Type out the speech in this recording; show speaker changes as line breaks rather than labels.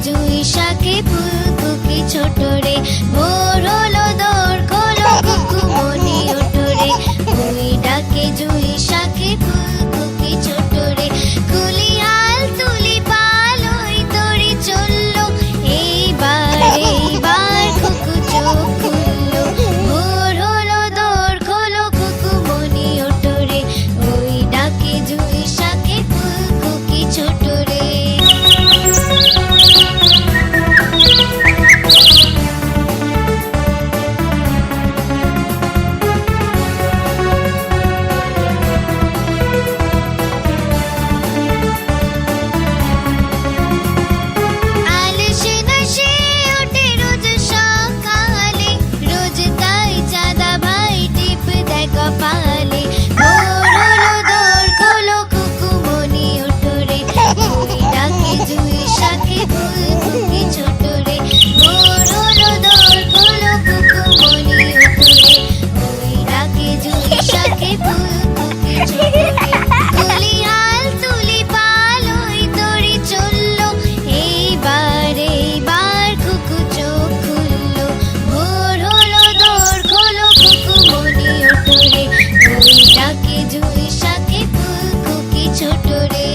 জুঁই শাকে ফুলকুকি ছোট রে। ভোর হলো দোর খোলো কুকুমনি ওঠো রে। ওই ডাকে জুঁই শাকে ফুলকুকি ছোট রে। কুলি হাল তুলি পাল ওই তরি চললো। এইবার কুকু চোখ খুললো। ভোর হলো দোর খোলো কুকুমনি ওঠো রে। ওই ডাকে জুঁই শাকে ফুলকুকি ছোট রে। আলসে দশে ওঠে রোজ সকালে। রোজ তাই চাঁদা ভাই টিপ দেয় কপালে। ভোর হলো দোর খোলো কুকুমনি ওঠো রে। ওই ডাকে জুঁই শাকে ফুলকুকি ছোট রে। ভোর হলো দোর খোলো কুকুমনি ওঠো রে। ওই ডাকে জুঁই শাকে ফুলকুকি ছোট রে। কুলি হাল তুলি পাল ওই তরি চললো। এইবার কুকু চোখ খুললো। ভোর হলো দোর খোলো কুকুমনি ওঠো রে। ওই ডাকে জুঁই শাকে ফুলকুকি ছোট রে।